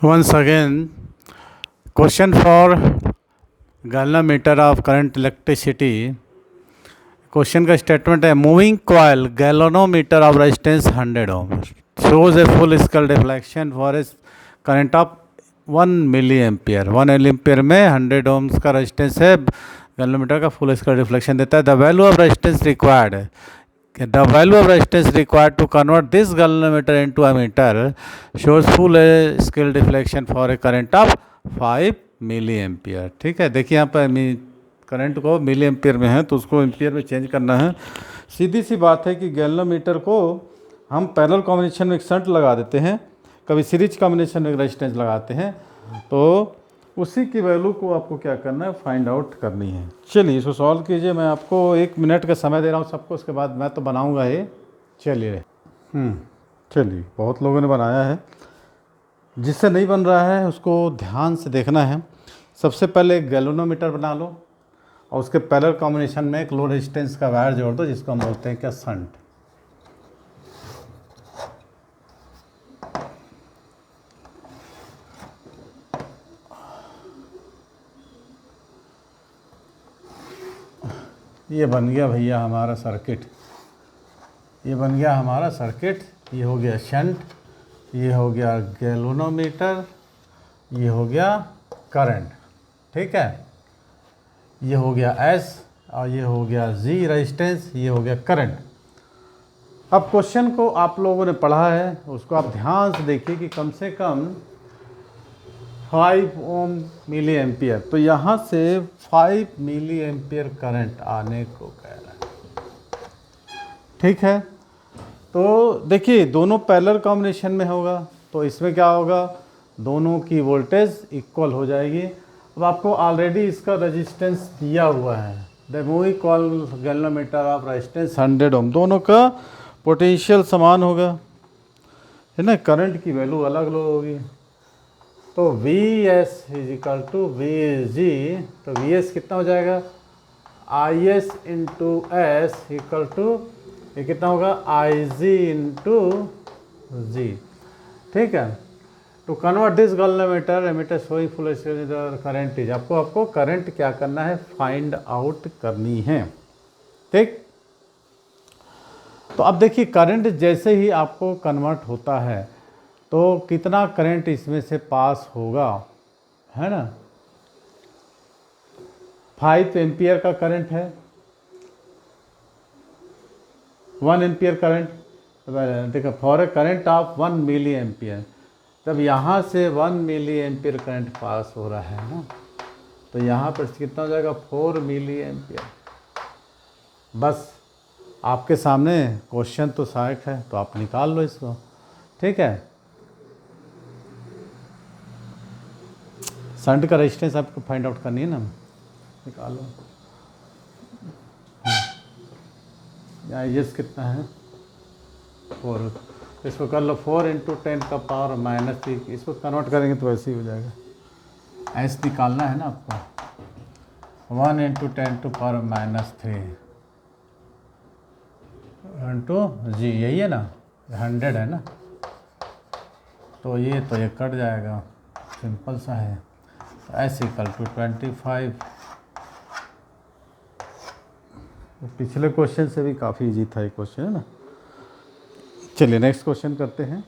Once again, question for galvanometer of current electricity. Question का statement है moving coil galvanometer of resistance 100 ohm shows a full scale reflection for a current of 1 milli ampere. 1 milli ampere में 100 ohms का resistance है, galvanometer का full scale reflection देता है। The value of resistance required, the value of resistance required to convert this galvanometer into a meter shows full scale deflection for a current of 5 milli ampere. ठीक है, देखिए यहाँ पर current को मिली ampere में है तो उसको एम्पियर में चेंज करना है। सीधी सी बात है कि गैल्वेनोमीटर को हम पैरेलल कॉम्बिनेशन में एक शंट लगा देते हैं, कभी सीरीज कॉम्बिनेशन में रेजिस्टेंस लगाते हैं, तो उसी की वैल्यू को आपको क्या करना है, फाइंड आउट करनी है। चलिए इसको सॉल्व कीजिए। मैं आपको 1 मिनट का समय दे रहा हूँ सबको, उसके बाद मैं तो बनाऊँगा ये। चलिए चलिए, बहुत लोगों ने बनाया है, जिससे नहीं बन रहा है उसको ध्यान से देखना है। सबसे पहले एक गैल्वेनोमीटर बना लो और उसके पैरेलल कॉम्बिनेशन में एक लो रेजिस्टेंस का वायर जोड़ दो, जिसको हम बोलते हैं क्या, शंट। ये बन गया भैया हमारा सर्किट, ये बन गया हमारा सर्किट। ये हो गया शंट, ये हो गया गैल्वेनोमीटर, ये हो गया करंट। ठीक है, ये हो गया S और ये हो गया G रेजिस्टेंस, ये हो गया करंट। अब क्वेश्चन को आप लोगों ने पढ़ा है, उसको आप ध्यान से देखिए कि कम से कम 5 ओम मिली एम्पियर, तो यहाँ से 5 मिली एम्पियर करंट आने को कह रहा है। ठीक है, तो देखिए दोनों पैरेलल कॉम्बिनेशन में होगा तो इसमें क्या होगा, दोनों की वोल्टेज इक्वल हो जाएगी। अब आपको ऑलरेडी इसका रेजिस्टेंस दिया हुआ है, the moving coil galvanometer of resistance 100 ओम, दोनों का पोटेंशियल समान होगा, है ना। करंट की वैल्यू अलग अलग होगी, तो Vs is equal to Vg, तो Vs कितना हो जाएगा, Is into S equal to ये कितना होगा, Ig इंटू जी। ठीक है, to convert this galvanometer ammeter showing full scale current is, आपको करंट क्या करना है, फाइंड आउट करनी है। ठीक, तो अब देखिए करंट जैसे ही आपको कन्वर्ट होता है तो कितना करंट इसमें से पास होगा, है ना। 5 एम्पियर का करंट है, 1 एम्पियर करंट, देखो for a current of 1 milli ampere, तब यहाँ से 1 मिली एम्पियर करंट पास हो रहा है ना, तो यहाँ पर कितना हो जाएगा, 4 मिली एम्पियर। बस आपके सामने क्वेश्चन तो साइट है, तो आप निकाल लो इसको। ठीक है, शंट का रेजिस्टेंस आपको फाइंड आउट करनी है ना, निकालो। यहाँ Is कितना है, 4, इसको कर लो 4 इंटू 10 का पावर -3, इसको कन्वर्ट करेंगे तो वैसे ही हो जाएगा। S निकालना है ना आपको, 1 into 10 to power -3 into G, यही है ना, 100 है ना, तो ये कट जाएगा, सिंपल सा है। S इक्वल टू 25, पिछले क्वेश्चन से भी काफ़ी इजी था ये क्वेश्चन, है ना। चलिए नेक्स्ट क्वेश्चन करते हैं।